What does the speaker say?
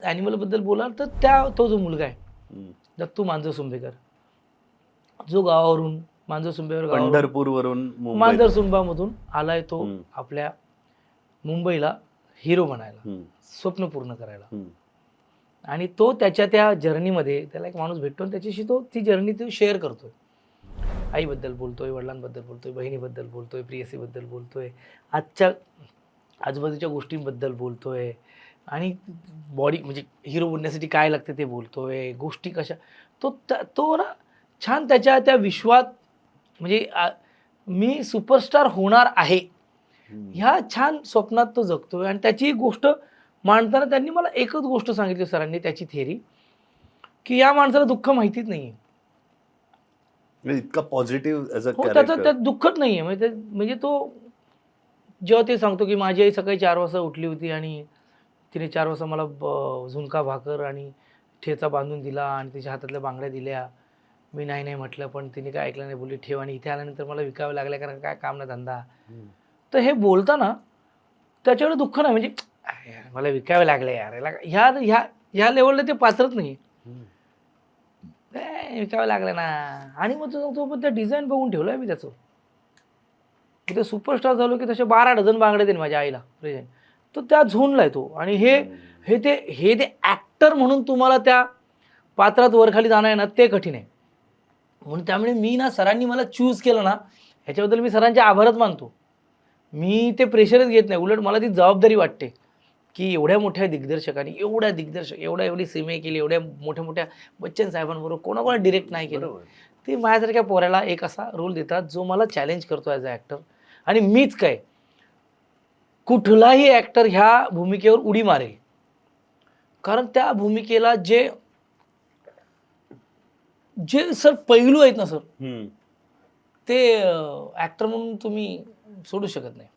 ॲनिमलबद्दल बोलाल तर तो जो मुलगा आहे दत्तू मांजरसुंबेकर, जो गावावरून मांजरसुंबेवर गावावरून पंढरपूरवरून मांजरसुंबामधून आलाय, तो हम्म. आपल्या मुंबईला हिरो बनायला, हम्म. स्वप्न पूर्ण करायला. हम्म. आणि तो त्याच्या त्या जर्नीमध्ये त्याला एक माणूस भेटतो आणि त्याच्याशी तो ती जर्नी तो शेअर करतोय. आईबद्दल बोलतोय, वडिलांबद्दल बोलतोय, बहिणीबद्दल बोलतोय, प्रेयसीबद्दल बोलतोय, आजच्या आजूबाजूच्या गोष्टींबद्दल बोलतोय आणि बॉडी म्हणजे हिरो बनण्यासाठी काय लागते ते बोलतोय, गोष्टी कशा तो ना छान त्याच्या त्या विश्वात म्हणजे मी सुपरस्टार होणार आहे ह्या छान स्वप्नात तो जगतोय. आणि त्याची गोष्ट मांडताना त्यांनी मला एकच गोष्ट सांगितली सरांनी, त्याची थेरी, की या माणसाला दुःख माहितीच नाहीये. इतका पॉझिटिव्ह ॲज अ त्याचं कॅरेक्टर. त्यात दुःखच नाहीये. म्हणजे तो जेव्हा ते सांगतो की माझी आई सकाळी 4 वाजता उठली होती आणि तिने 4 वाजता मला झुणका भाकर आणि ठेचा बांधून दिला आणि तिच्या हातातल्या बांगड्या दिल्या. मी नाही नाही म्हटलं, पण तिने काय ऐकलं नाही, बोलली ठेव, आणि इथे आल्यानंतर मला विकावं लागल्या कारण काय काम ना धंदा. तर हे बोलताना त्याच्याकडे दुःख नाही, म्हणजे मला विकावे लागले यार, ह्या ह्या ह्या लेवलला ते पात्रच नाही. विकावं लागलं ना. आणि मग तो पण त्या डिझाईन बघून ठेवलं मी त्याचं. ते सुपरस्टार झालो की तसे 12 डझन बांगडे देईन माझ्या आईला प्रेझेंट. तो त्या झोनला आहे तो. आणि हे ते ॲक्टर म्हणून तुम्हाला त्या पात्रात वरखाली जाणं आहे ना, ते कठीण आहे. म्हणून त्यामुळे मी ना सरांनी मला चूज केलं ना, ह्याच्याबद्दल मी सरांचे आभारच मानतो. मी ते प्रेशरच घेत नाही, उलट मला ती जबाबदारी वाटते की एवढ्या मोठ्या दिग्दर्शकांनी एवढी सिमे केली, एवढ्या मोठ्या बच्चन साहेबांबरोबर कोणाकोणा डिरेक्ट नाही केलं. ते माझ्यासारख्या पोऱ्याला एक असा रोल देतात जो मला चॅलेंज करतो ॲज अ ॲक्टर. आणि मीच काय, कुठलाही ॲक्टर ह्या भूमिकेवर उडी मारेल, कारण त्या भूमिकेला जे सर पैलू आहेत ना सर, ते ॲक्टर म्हणून तुम्ही सोडू शकत नाही.